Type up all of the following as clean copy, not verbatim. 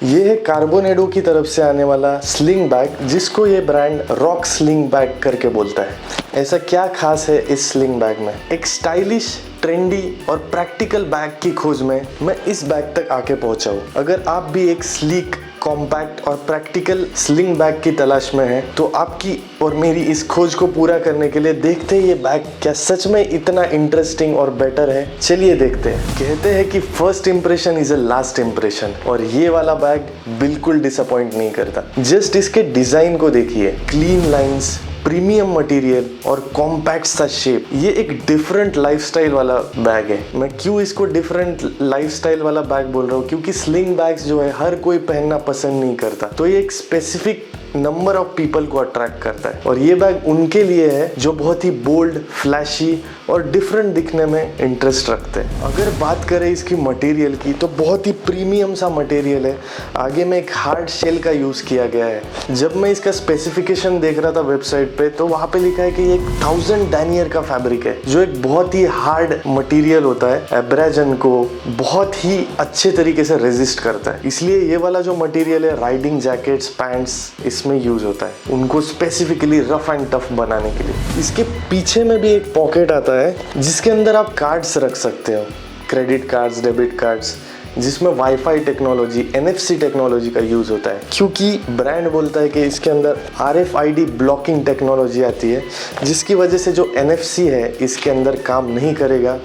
ये है कार्बोनेडो की तरफ से आने वाला स्लिंग बैग, जिसको ये ब्रांड रॉक स्लिंग बैग करके बोलता है। ऐसा क्या खास है इस स्लिंग बैग में? एक स्टाइलिश, ट्रेंडी और प्रैक्टिकल बैग की खोज में मैं इस बैग तक आके पहुंचा हूँ। अगर आप भी एक स्लीक, कॉम्पैक्ट और प्रैक्टिकल स्लिंग बैग की तलाश में हैं, तो आपकी और मेरी इस खोज को पूरा करने के लिए देखते हैं ये बैग क्या सच में इतना इंटरेस्टिंग और बेटर है। चलिए देखते हैं। कहते हैं कि first impression is a last impression, और ये वाला बैग बिल्कुल डिसअपॉइंट नहीं करता। जस्ट इसके डिजाइन को देखिए, क्लीन लाइंस, प्रीमियम मटेरियल और कॉम्पैक्ट सा शेप। ये एक डिफरेंट लाइफस्टाइल वाला बैग है। मैं क्यों इसको डिफरेंट लाइफस्टाइल वाला बैग बोल रहा हूँ? क्योंकि स्लिंग बैग्स जो है हर कोई पहनना पसंद नहीं करता, तो ये एक स्पेसिफिक नंबर ऑफ पीपल को अट्रैक्ट करता है। और ये बैग उनके लिए है जो बहुत ही बोल्ड, फ्लैशी और डिफरेंट दिखने में इंटरेस्ट रखते हैं। अगर बात करें इसकी मटेरियल की, तो बहुत ही प्रीमियम सा मटेरियल है। आगे में एक हार्ड शेल का यूज किया गया है। जब मैं इसका स्पेसिफिकेशन देख रहा था वेबसाइट पे, तो वहां पे लिखा है कि ये 1000 डेनियर का फैब्रिक है, जो एक बहुत ही हार्ड मटेरियल होता है। एब्रेजन को बहुत ही अच्छे तरीके से रेजिस्ट करता है। इसलिए ये वाला जो मटेरियल है, राइडिंग जैकेट्स, पैंट्स इसमें यूज होता है, उनको स्पेसिफिकली रफ एंड टफ बनाने के लिए। इसके पीछे में भी एक पॉकेट आता है, जिसके अंदर आप कार्ड्स रख सकते हो, क्रेडिट कार्ड्स, डेबिट कार्ड्स, जिसमें वाईफाई टेक्नोलॉजी, NFC टेक्नोलॉजी का यूज होता है। क्योंकि ब्रांड बोलता है कि इसके अंदर RFID ब्लॉकिंग टेक्नोलॉजी आती है, जिसकी वजह से जो NFC है इसके अंदर काम नहीं करेगा।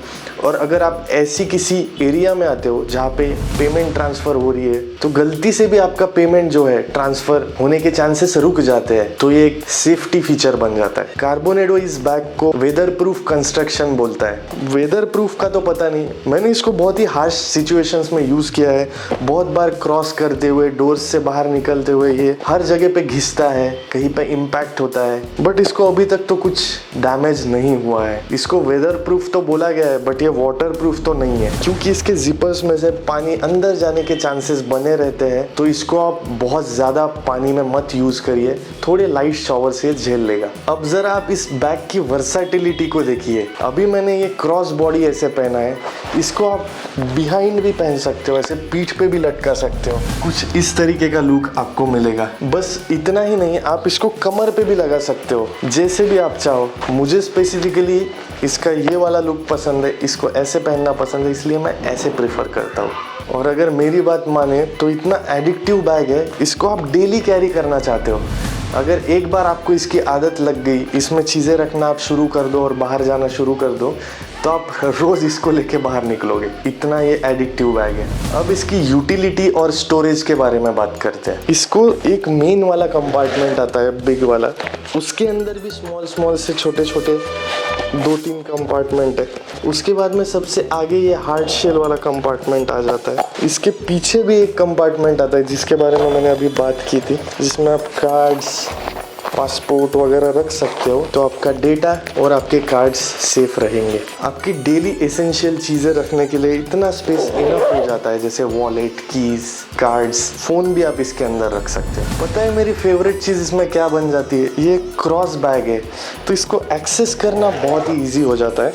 और अगर आप ऐसी किसी एरिया में आते हो जहाँ पे पेमेंट ट्रांसफर हो रही है, तो गलती से भी आपका पेमेंट जो है ट्रांसफर होने के चांसेस रुक जाते हैं, तो ये एक सेफ्टी फीचर बन जाता है। कार्बोनेडो इस बैग को वेदर प्रूफ कंस्ट्रक्शन बोलता है। वेदर प्रूफ का तो पता नहीं, मैंने इसको बहुत ही हार्श सिचुएशंस में यूज किया है। बहुत बार क्रॉस करते हुए, डोर्स से बाहर निकलते हुए ये हर जगह पे घिसता है, कहीं पे इम्पैक्ट होता है, बट इसको अभी तक तो कुछ डैमेज नहीं हुआ है। इसको वेदर प्रूफ तो बोला गया है, बट ये वाटर प्रूफ तो नहीं है, क्योंकि इसके जिपर्स में से पानी अंदर जाने के चांसेस बने रहते हैं। तो इसको आप बहुत ज्यादा पानी में मत यूज करिए, थोड़े लाइट शावर से झेल लेगा। अब जरा आप इस बैग की वर्सेटिलिटी को देखिए। अभी मैंने ये क्रॉस बॉडी ऐसे पहना है, इसको आप बिहाइंड भी पहन सकते हो, ऐसे पीठ पे भी लटका सकते हो। कुछ इस तरीके का लुक आपको मिलेगा। बस इतना ही नहीं, आप इसको कमर पे भी लगा सकते हो, जैसे भी आप चाहो। मुझे स्पेसिफिकली इसका ये वाला लुक पसंद है, इसको ऐसे पहनना पसंद है, इसलिए मैं ऐसे प्रेफर करता हूँ। और अगर मेरी बात माने तो इतना एडिक्टिव बैग है, इसको आप डेली कैरी करना चाहते हो। अगर एक बार आपको इसकी आदत लग गई, इसमें चीज़ें रखना आप शुरू कर दो और बाहर जाना शुरू कर दो, तो आप रोज़ इसको लेके बाहर निकलोगे। इतना ये एडिक्टिव बैग है। अब इसकी यूटिलिटी और स्टोरेज के बारे में बात करते हैं। इसको एक मेन वाला कंपार्टमेंट आता है, बिग वाला, उसके अंदर भी स्मॉल से छोटे छोटे 2-3 कंपार्टमेंट है। उसके बाद में सबसे आगे ये हार्ड शेल वाला कंपार्टमेंट आ जाता है। इसके पीछे भी एक कंपार्टमेंट आता है, जिसके बारे में मैंने अभी बात की थी, जिसमें आप कार्ड्स, पासपोर्ट वगैरह रख सकते हो, तो आपका डेटा और आपके कार्ड्स सेफ रहेंगे। आपकी डेली एसेंशियल चीज़ें रखने के लिए इतना स्पेस इनफ हो जाता है, जैसे वॉलेट, कीज, कार्ड्स, फ़ोन भी आप इसके अंदर रख सकते हैं। पता है मेरी फेवरेट चीज़ इसमें क्या बन जाती है? ये क्रॉस बैग है, तो इसको एक्सेस करना बहुत ही ईजी हो जाता है।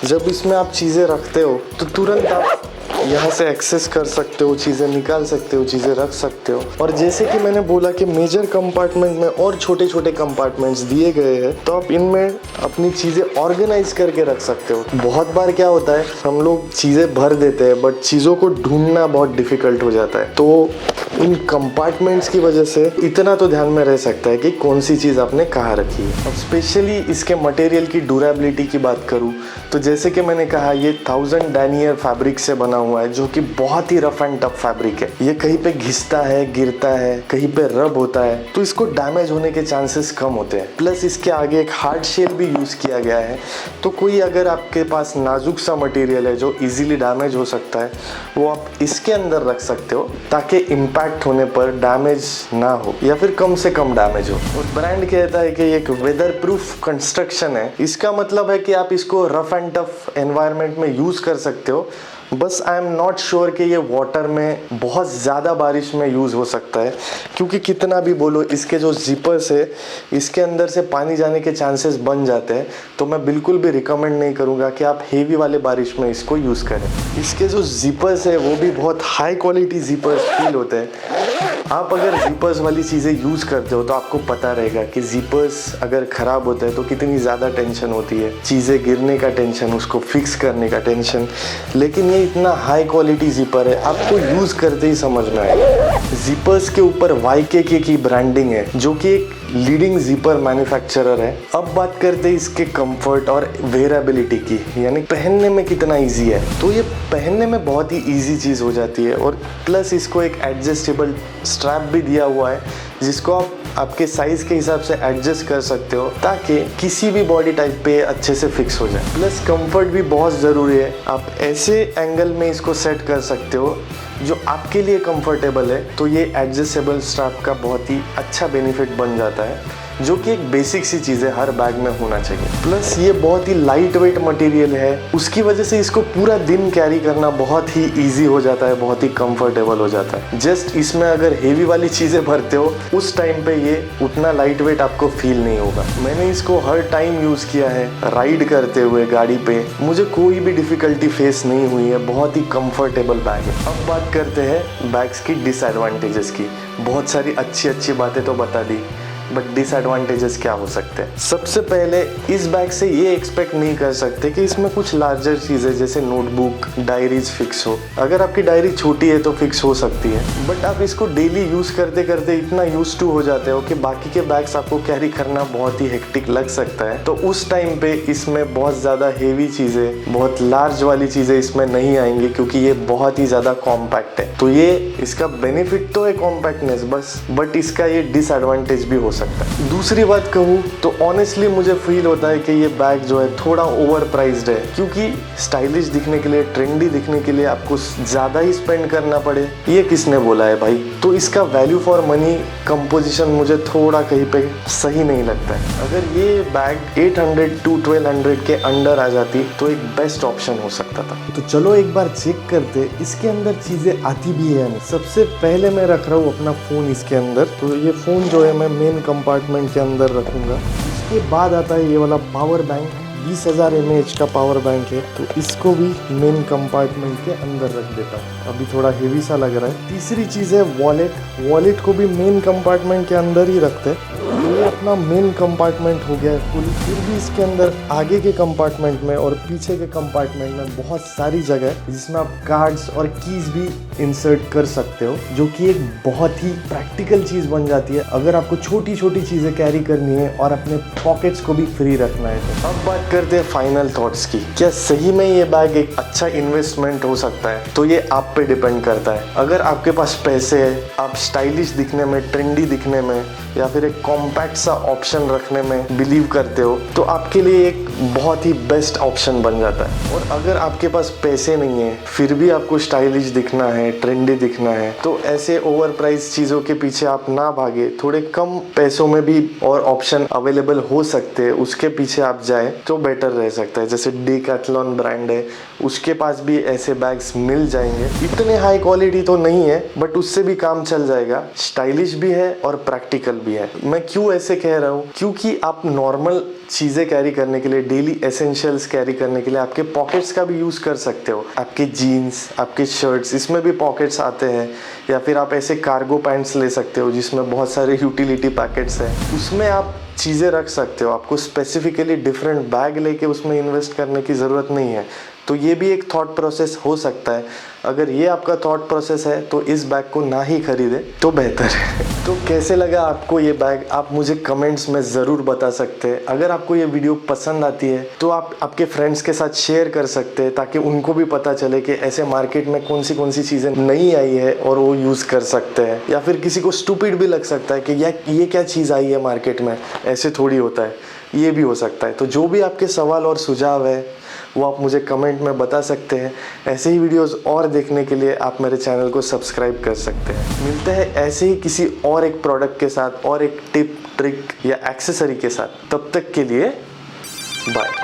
जब इसमें आप चीज़ें रखते हो तो तुरंत आप यहाँ से एक्सेस कर सकते हो, चीज़ें निकाल सकते हो, चीज़ें रख सकते हो। और जैसे कि मैंने बोला कि मेजर कंपार्टमेंट में और छोटे छोटे कंपार्टमेंट्स दिए गए हैं, तो आप इनमें अपनी चीज़ें ऑर्गेनाइज करके रख सकते हो। बहुत बार क्या होता है, हम लोग चीज़ें भर देते हैं, बट चीज़ों को ढूंढना बहुत डिफिकल्ट हो जाता है। तो इन कंपार्टमेंट्स की वजह से इतना तो ध्यान में रह सकता है कि कौन सी चीज़ आपने कहाँ रखी है। अब स्पेशली इसके मटेरियल की ड्यूरेबिलिटी की बात करूँ, तो जैसे कि मैंने कहा, ये 1000 डेनियर फैब्रिक से बना हुआ है, जो कि बहुत ही रफ एंड टफ फैब्रिक है। ये कहीं पे घिसता है, गिरता है, कहीं पे रब होता है, तो इसको डैमेज होने के चांसेस कम होते हैं। प्लस इसके आगे एक हार्ड शेल भी यूज किया गया है, तो कोई अगर आपके पास नाजुक सा मटेरियल है जो इजीली डैमेज हो सकता है, वो आप इसके अंदर रख सकते हो, ताकि इम्पैक्ट होने पर डैमेज ना हो या फिर कम से कम डैमेज हो। और ब्रांड कहता है कि ये एक वेदर प्रूफ कंस्ट्रक्शन है। इसका मतलब है कि आप इसको रफ एंड टफ एनवायरनमेंट में यूज कर सकते हो, बस आई एम नॉट श्योर कि ये वाटर में बहुत ज़्यादा बारिश में यूज़ हो सकता है, क्योंकि कितना भी बोलो इसके जो जिपर्स है इसके अंदर से पानी जाने के चांसेस बन जाते हैं। तो मैं बिल्कुल भी रिकमेंड नहीं करूँगा कि आप हेवी वाले बारिश में इसको यूज़ करें। इसके जो जिपर्स है वो भी बहुत हाई क्वालिटी जिपर्स फील होते हैं। आप अगर जिपर्स वाली चीज़ें यूज़ करते हो तो आपको पता रहेगा कि जिपर्स अगर ख़राब होते हैं तो कितनी ज़्यादा टेंशन होती है, चीज़ें गिरने का टेंशन, उसको फिक्स करने का टेंशन। लेकिन ये इतना हाई क्वालिटी जिपर है, आपको यूज़ करते ही समझ में आएगा। जिपर्स के ऊपर YKK की ब्रांडिंग है, जो कि एक लीडिंग जिपर मैन्युफैक्चरर है। अब बात करते हैं इसके कंफर्ट और वेयरेबिलिटी की, यानी पहनने में कितना इजी है। तो ये पहनने में बहुत ही इजी चीज़ हो जाती है, और प्लस इसको एक एडजस्टेबल स्ट्रैप भी दिया हुआ है जिसको आप आपके साइज़ के हिसाब से एडजस्ट कर सकते हो ताकि किसी भी बॉडी टाइप पे अच्छे से फिक्स हो जाए। प्लस कंफर्ट भी बहुत ज़रूरी है। आप ऐसे एंगल में इसको सेट कर सकते हो जो आपके लिए कंफर्टेबल है, तो ये एडजस्टेबल स्ट्रैप का बहुत ही अच्छा बेनिफिट बन जाता है, जो कि एक बेसिक सी चीज़ है, हर बैग में होना चाहिए। प्लस ये बहुत ही लाइट वेट मटेरियल है, उसकी वजह से इसको पूरा दिन कैरी करना बहुत ही इजी हो जाता है, बहुत ही कंफर्टेबल हो जाता है। जस्ट इसमें अगर हेवी वाली चीज़ें भरते हो उस टाइम पे ये उतना लाइट वेट आपको फील नहीं होगा। मैंने इसको हर टाइम यूज़ किया है, राइड करते हुए गाड़ी पे मुझे कोई भी डिफ़िकल्टी फेस नहीं हुई है, बहुत ही कंफर्टेबल बैग है। अब बात करते हैं बैग्स की डिसएडवांटेजेस की। बहुत सारी अच्छी बातें तो बता दी, बट डिसएडवांटेजेस क्या हो सकते हैं। सबसे पहले इस बैग से ये एक्सपेक्ट नहीं कर सकते कि इसमें कुछ लार्जर चीज़ें जैसे नोटबुक, डायरीज फिक्स हो। अगर आपकी डायरी छोटी है तो फिक्स हो सकती है, बट आप इसको डेली यूज़ करते करते इतना यूज टू हो जाते हो कि बाकी के बैग्स आपको कैरी करना बहुत ही हेक्टिक लग सकता है। तो उस टाइम पे इसमें बहुत ज़्यादा हेवी चीज़ें, बहुत लार्ज वाली चीज़ें इसमें नहीं आएंगी, क्योंकि ये बहुत ही ज़्यादा कॉम्पैक्ट है। तो ये इसका बेनिफिट तो है कॉम्पैक्टनेस बस, बट इसका ये डिसएडवांटेज भी हो सकता है। दूसरी बात कहूँ तो ऑनेस्टली मुझे फील होता है कि ये बैग जो है थोड़ा ओवर प्राइस्ड है, क्योंकि स्टाइलिश दिखने के लिए, ट्रेंडी दिखने के लिए आपको ज़्यादा ही स्पेंड करना पड़े, ये किसने बोला है भाई। तो इसका वैल्यू फॉर मनी कंपोजिशन मुझे थोड़ा कहीं पे सही नहीं लगता है। अगर ये बैग 800 to 1200 के अंडर आ जाती तो एक बेस्ट ऑप्शन हो सकता था। तो चलो एक बार चेक करते इसके अंदर चीज़ें आती भी है। सबसे पहले मैं रख रहा हूँ अपना फ़ोन इसके अंदर, तो ये फ़ोन जो है मैं मेन कंपार्टमेंट के अंदर रखूँगा। इसके बाद आता है ये वाला पावर बैंक, 20,000 mAh का पावर बैंक है, तो इसको भी मेन कंपार्टमेंट के अंदर रख देता हूँ। अभी थोड़ा हेवी सा लग रहा है। तीसरी चीज़ है वॉलेट को भी मेन कंपार्टमेंट के अंदर ही रखते हैं। ये अपना मेन कंपार्टमेंट हो गया है फुल। फिर भी इसके अंदर आगे के कंपार्टमेंट में और पीछे के कंपार्टमेंट में बहुत सारी जगह है जिसमें आप कार्ड्स और कीज भी इंसर्ट कर सकते हो, जो कि एक बहुत ही प्रैक्टिकल चीज़ बन जाती है अगर आपको छोटी छोटी चीज़ें कैरी करनी है और अपने पॉकेट्स को भी फ्री रखना है। तो अब बात करते हैं फाइनल थॉट्स की। क्या सही में ये बैग एक अच्छा इन्वेस्टमेंट हो सकता है? तो ये आप पे डिपेंड करता है। अगर आपके पास पैसे है, आप स्टाइलिश दिखने में, ट्रेंडी दिखने में, या फिर एक कॉम्पैक्ट सा ऑप्शन रखने में बिलीव करते हो, तो आपके लिए एक बहुत ही बेस्ट ऑप्शन बन जाता है। और अगर आपके पास पैसे नहीं है फिर भी आपको स्टाइलिश दिखना है, ट्रेंडी दिखना है, तो ऐसे ओवर प्राइस चीज़ों के पीछे आप ना भागे। थोड़े कम पैसों में भी और ऑप्शन अवेलेबल हो सकते हैं, उसके पीछे आप जाए तो बेटर रह सकता है। जैसे डिकैथलॉन ब्रांड है, उसके पास भी ऐसे बैग्स मिल जाएंगे। इतने हाई क्वालिटी तो नहीं है, बट उससे भी काम चल जाएगा। स्टाइलिश भी है और प्रैक्टिकल भी है। मैं क्यों ऐसे कह रहा हूँ, क्योंकि आप नॉर्मल चीज़ें कैरी करने के लिए, डेली एसेंशियल्स कैरी करने के लिए आपके पॉकेट्स का भी यूज़ कर सकते हो। आपके जीन्स, आपके शर्ट्स, इसमें भी पॉकेट्स आते हैं, या फिर आप ऐसे कार्गो पैंट्स ले सकते हो जिसमें बहुत सारे यूटिलिटी पैकेट्स हैं, उसमें आप चीज़ें रख सकते हो। आपको स्पेसिफिकली डिफरेंट बैग लेके उसमें इन्वेस्ट करने की ज़रूरत नहीं है। तो ये भी एक थॉट प्रोसेस हो सकता है। अगर ये आपका थॉट प्रोसेस है तो इस बैग को ना ही खरीदे तो बेहतर है। तो कैसे लगा आपको ये बैग, आप मुझे कमेंट्स में ज़रूर बता सकते हैं। अगर आपको ये वीडियो पसंद आती है तो आप आपके फ्रेंड्स के साथ शेयर कर सकते हैं, ताकि उनको भी पता चले कि ऐसे मार्केट में कौन सी चीज़ें नई आई है और वो यूज़ कर सकते हैं। या फिर किसी को स्टूपिड भी लग सकता है कि ये क्या चीज़ आई है मार्केट में, ऐसे थोड़ी होता है, ये भी हो सकता है। तो जो भी आपके सवाल और सुझाव है वो आप मुझे कमेंट में बता सकते हैं। ऐसे ही वीडियोस और देखने के लिए आप मेरे चैनल को सब्सक्राइब कर सकते हैं। मिलते हैं ऐसे ही किसी और एक प्रोडक्ट के साथ और एक टिप, ट्रिक या एक्सेसरी के साथ। तब तक के लिए बाय।